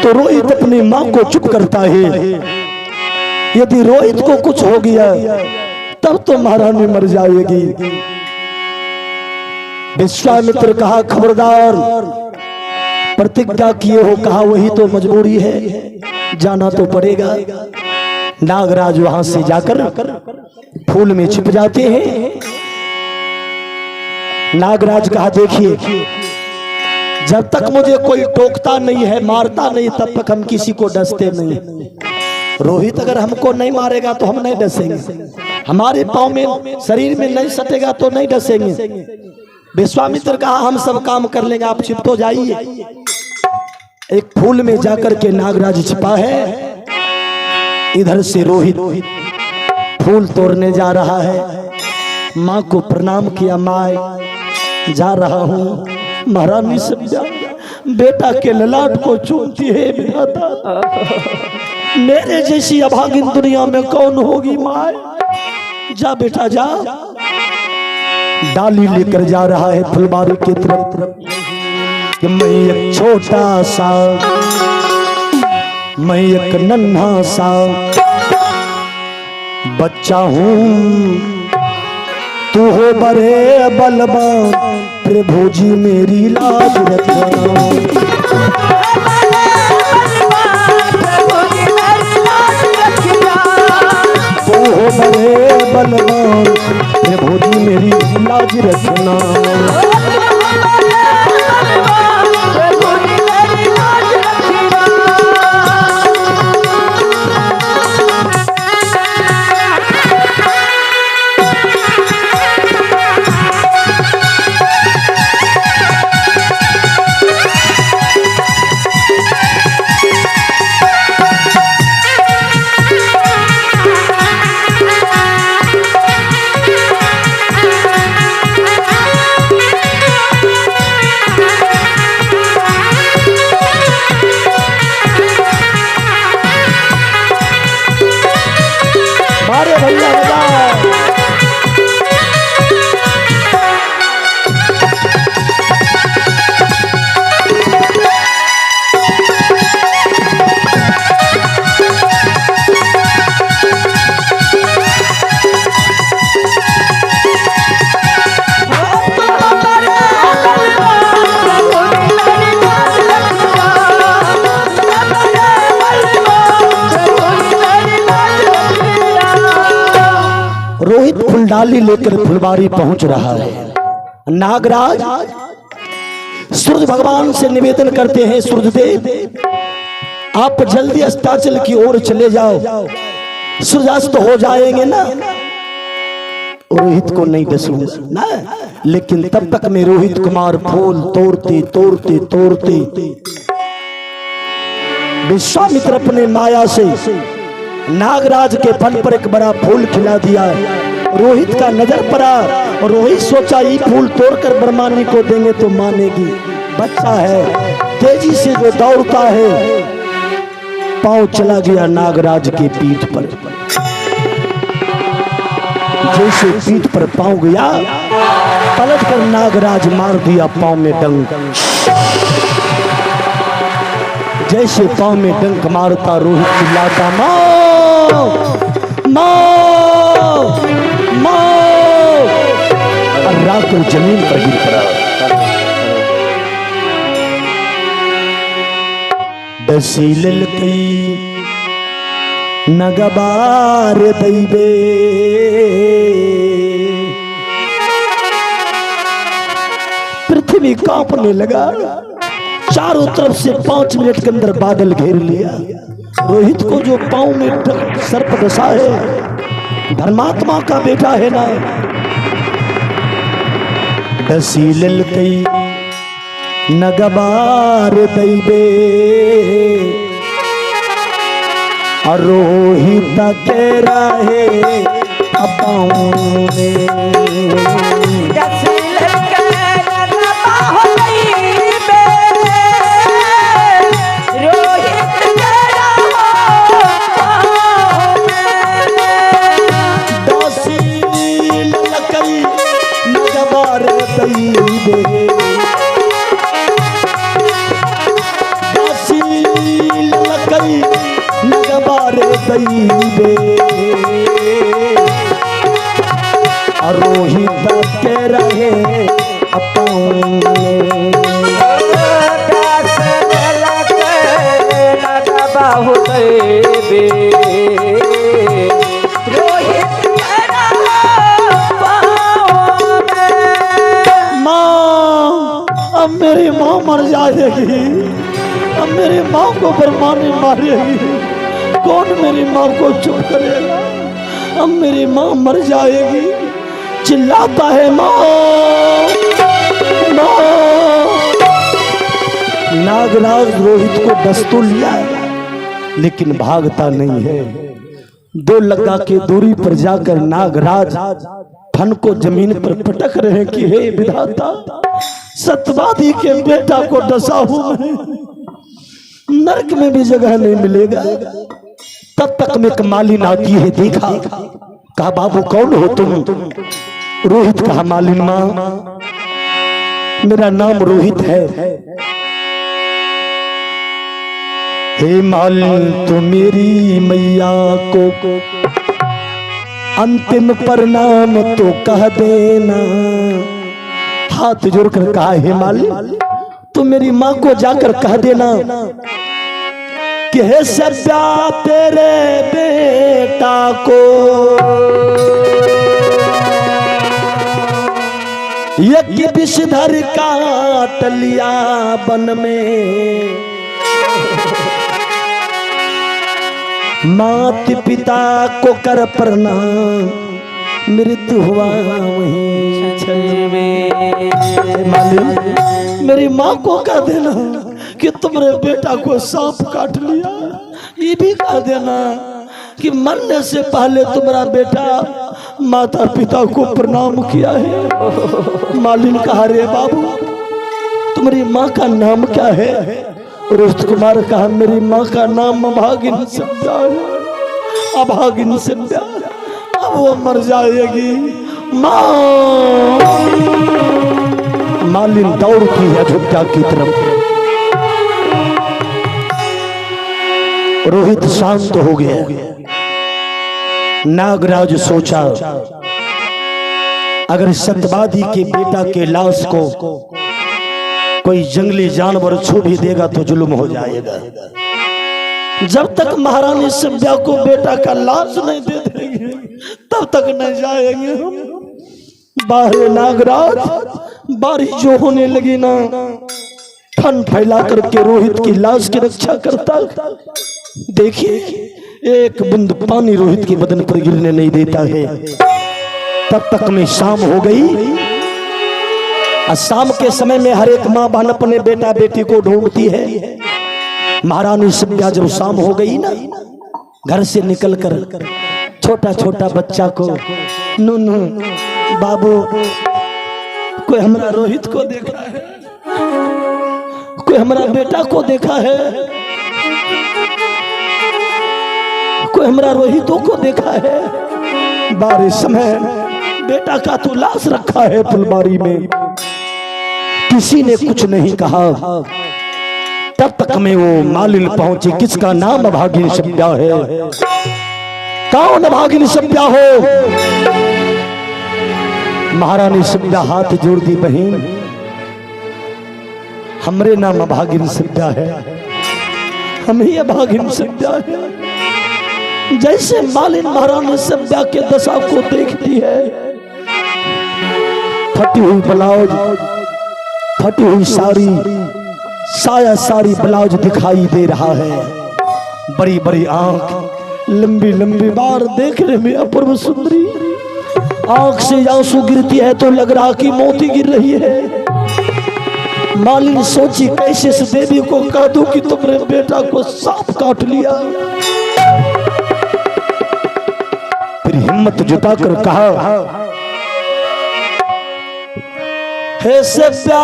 तो रोहित अपनी माँ को चुप करता है। यदि रोहित को कुछ हो गया तब तो महारानी मर जाएगी। विश्वामित्र कहा खबरदार, प्रतिज्ञा किए हो, कहा वही तो मजबूरी है, जाना तो पड़ेगा। नागराज वहां से जाकर फूल में छिप जाते हैं। नागराज कहा देखिए, जब तक मुझे कोई टोकता नहीं है, मारता नहीं, तब तक हम किसी को डसते नहीं। रोहित अगर हमको नहीं मारेगा तो हम नहीं डसेंगे, हमारे पांव में शरीर में नहीं सटेगा तो नहीं डसेंगे। विश्वामित्र कहा हम सब काम कर लेंगे, आप छिप तो जाइए। एक फूल में जाकर के नागराज छिपा है। इधर से रोहित फूल तोड़ने जा रहा है। माँ को प्रणाम किया, माँ जा रहा हूँ। महारानी समझा, बेटा के ललाट को चूमती है विधाता, मेरे जैसी अभागिन दुनिया में कौन होगी। माँ जा बेटा जा। डाली लेकर जा रहा है फुलबारी की तरफ कि मैं एक छोटा सा, मैं एक नन्हा सा बच्चा हूँ, तू हो बड़े बलवान, प्रभु जी मेरी लाज रखना। तू हो बड़े बलवान, प्रभु जी मेरी लाज रखना। रोहित फुलडाली लेकर फुलबारी पहुंच रहा है। नागराज सूर्य भगवान से निवेदन करते हैं, सूर्यदेव आप जल्दी अस्ताचल की ओर चले जाओ, सूर्यास्त हो जाएंगे ना। रोहित को नहीं डसूंगा ना, लेकिन तब तक मैं रोहित कुमार फूल तोड़ते तोड़ते तोड़ते विश्वामित्र अपने माया से नागराज के फन पर एक बड़ा फूल खिला दिया। रोहित का नजर पड़ा और रोहित सोचा ये फूल तोड़कर ब्रह्मानी को देंगे तो मानेगी, बच्चा है, तेजी से जो दौड़ता है। पांव चला गया नागराज के पीठ पर, जैसे पीठ पर पांव गया, पलट कर नागराज मार दिया पांव में डंक। जैसे पांव में डंक मारता रोहित चिल्लाता माँ माँ माँ, और रात को जमीन पर गिर पड़ा। दसील कई नगबार दैबे, पृथ्वी कांपने लगा। चारों तरफ से 5 मिनट के अंदर बादल घेर लिया। रोहित को जो पांव में सर्प दशा है, धर्मात्मा का बेटा है ना। दसील कई नगबार दैबे, और रोहित के रहे पाँव में। गई बे रोहित के रहे बाहु बे अब मेरी माँ मर जाएगी, अब मेरी माँ को बरमाने मारेगी, कौन मेरी माँ को चुप करेगा? अब मेरी माँ मर जाएगी, चिल्लाता है माँ माँ। नागराज रोहित को डस तो लिया लेकिन भागता नहीं है। दो लग्गा की दूरी पर जाकर नागराज फन को जमीन पर पटक रहे हैं कि हे विधाता, सत्यवादी के बेटा को डसा हूं मैं, नरक में भी जगह नहीं मिलेगा। तब तक में मालिन आती है, देखा, कहा बाबू कौन हो तुम? रोहित कहा मालिन माँ मेरा नाम रोहित है। हे मालिन तो मेरी मैया को अंतिम प्रणाम तो कह देना। हाथ जोड़कर कहा हे मालिन तो मेरी माँ को जाकर कह देना कि हे सब्या तेरे बेटा को यज्ञ विषधर काट लिया वन में। मात पिता को कर प्रणाम, मृत्यु हुआ वहीं छल में। मालिक मेरी माँ को कह देना कि तुम्हारे बेटा को सांप काट लिया। ये भी कह देना कि मरने से पहले तुम्हारा बेटा माता पिता को प्रणाम किया है। मालिन कहा रे बाबू तुम्हारी माँ का नाम क्या है? रोहित कुमार कहा मेरी माँ का नाम अभागिन सब्या है, अभागिन सब्या। अब वो मर जाएगी माँ। मालिन दौड़ती है अयोध्या की तरफ। रोहित शांत हो गया। नागराज सोचा अगर सत्यवादी के बेटा के लाश को कोई जंगली जानवर छू भी देगा तो जुल्म हो जाएगा। जब तक महारानी सब्या को बेटा का लाश नहीं दे देंगे तब तक नहीं जाएंगे हम। बाहर नागराज बारिश जो होने लगी ना, फन फैला करके रोहित की लाश की रक्षा करता। देखिए एक बूंद पानी रोहित के बदन पर गिरने नहीं देता है। तब तक में शाम हो गई। शाम के समय में हर एक माँ बहन अपने बेटा बेटी को ढूंढती है। महारानी सब्या जब शाम हो गई ना, घर से निकलकर छोटा छोटा बच्चा को नूनू बाबू कोई हमारा रोहित को देखा है, कोई हमारा बेटा को देखा है, कोई हमारा रोहितों को देखा है। बारिश समय बेटा का तो लाश रखा है फुलबारी में। किसी ने कुछ नहीं कहा। तब तक में वो मालिन पहुंचे। किसका नाम अभागिन सब्या है? कौन अभागिन सब्या हो? महारानी सब्या हाथ जोड़ दी, बहन हमरे नाम अभागिन सब्या है, हम ही अभागिन सब्या है। जैसे मालिन महारानी सब्या के दशा को देखती है, फटी हुई ब्लाउज, फटी हुई साड़ी, साया साड़ी ब्लाउज दिखाई दे रहा है। बड़ी बड़ी आंख, लंबी लंबी बार, देखने में अपूर्व सुंदरी। आंख से आंसू गिरती है तो लग रहा कि मोती गिर रही है। मालिन सोची कैसे इस देवी को कह दूं कि तुमने बेटा को सांप काट लिया। फिर हिम्मत जुटाकर कहा हे सब्या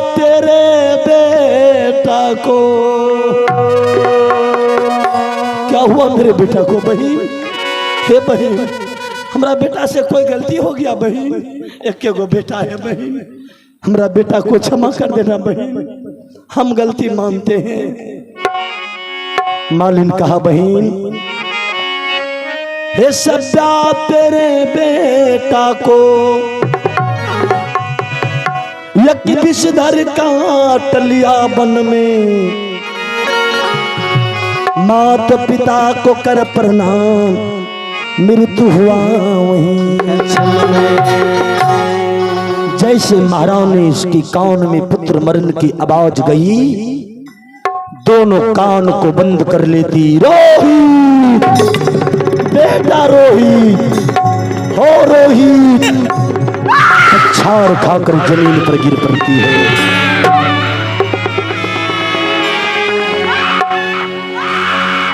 तेरे बेटा को क्या हुआ? मेरे बेटा को बहन, हे बहन हमारा बेटा से कोई गलती हो गया बहन, एक गो बेटा है बहन, हमारा बेटा को क्षमा कर देना बहन, हम गलती मानते हैं। मालिन कहा बहन हे सब्या तेरे बेटा को एक विषधर काट लिया वन में, माता पिता को कर प्रणाम, मृत्यु हुआ वहीं क्षण में। जैसे महारानी इसकी कान में पुत्र मरण की आवाज गई, दोनों कान को बंद कर लेती। रोहित बेटा रोहित हो रोहित, छार खाकर जमीन पर गिर पड़ती है।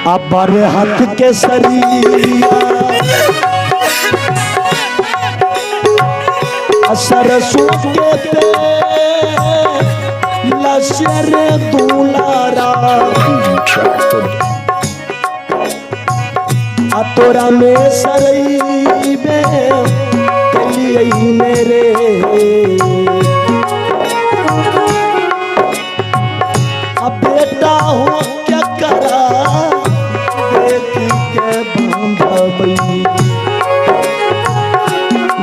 अब बारे हाथ के सरिया सरसों के पे लशर दुलारा, तोरा में सरई में कलियई मेरे, अब बेटा हो क्या करा बेटी के बांधबई,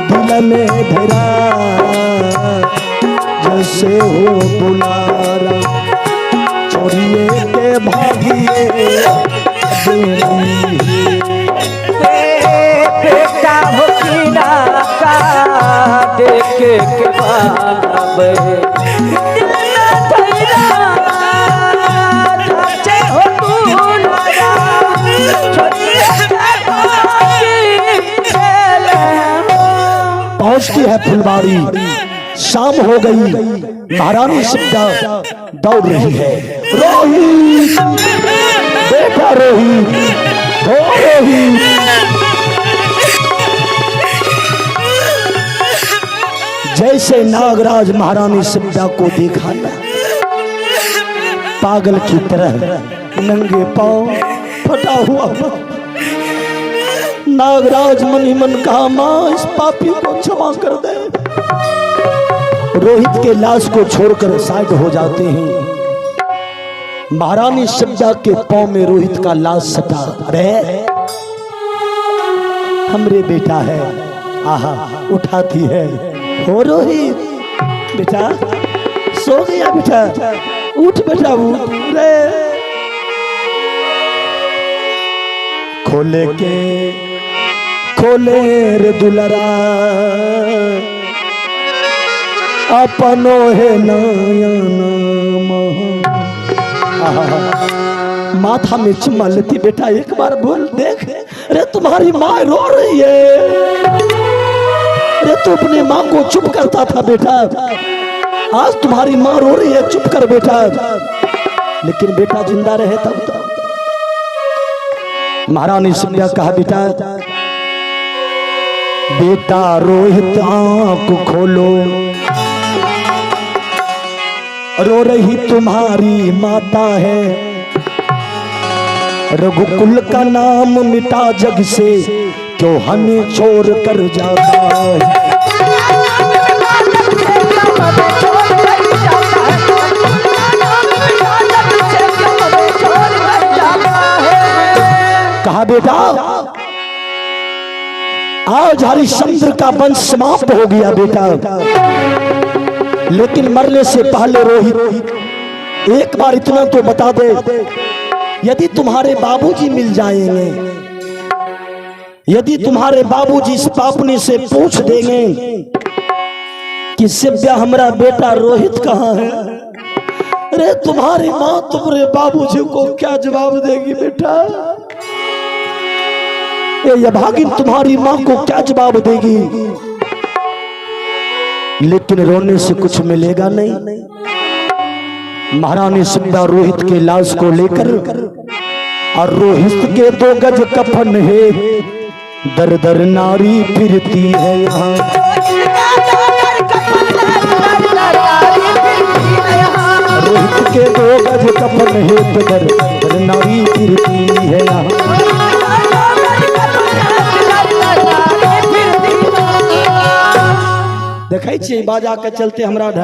दिल में धरा जैसे हो बुलारा, छोड़िए के भागिए बेटा हो कीड़ा का देखे के मानब पहुंचती है फुलवाड़ी, शाम हो गई, महारानी सब्या दौड़ रही है। रोहित बेटा रोहित हो रोहित, जैसे नागराज महारानी सब्या को देखा ना, पागल की तरह नंगे पांव फटा हुआ नागराज मन ही मन कहा, मां इस पापी को क्षमा कर दे। रोहित के लाश को छोड़कर साइड हो जाते हैं। महारानी सब्या के पांव में रोहित का लाश सटा। अरे हमरे बेटा है, आहा उठाती है। हो रोहित बेटा सो गया, बेटा उठ बेटा उठ रे। खोले रे दुलरा अपनो है नयन, माथा में चुमा लेती। बेटा एक बार बोल देख, अरे तुम्हारी माँ रो रही है। अरे तू अपनी माँ को चुप करता था बेटा, आज तुम्हारी माँ रो रही है, चुप कर बेटा। लेकिन बेटा जिंदा रहे तब तो। महारानी सब्या कहा, बेटा रोहित आंख खोलो, रो रही तुम्हारी माता है। रघुकुल का नाम मिटा जग से, क्यों हमें छोड़ कर जाता है। कहा बेटा आज हरिश्चंद्र का वंश समाप्त हो गया बेटा, लेकिन मरने से पहले रोहित एक बार इतना तो बता दे, यदि तुम्हारे बाबूजी मिल जाएंगे, यदि तुम्हारे बाबूजी इस पापनी से पूछ देंगे कि सब्या हमारा बेटा रोहित कहाँ है, अरे तुम्हारी माँ तुम्हारे बाबूजी को क्या जवाब देगी बेटा? ये भागिन तुम्हारी माँ को क्या जवाब देगी? लेकिन रोने से कुछ मिलेगा नहीं। महारानी सब्या रोहित के लाश को लेकर, और रोहित के 2 गज कफन है, दर दर नारी फिरती है यहाँ। रोहित के 2 गज कफन है, दर दर नारी फिरती है यहाँ। देखै छियै बाजा के चलते हमरा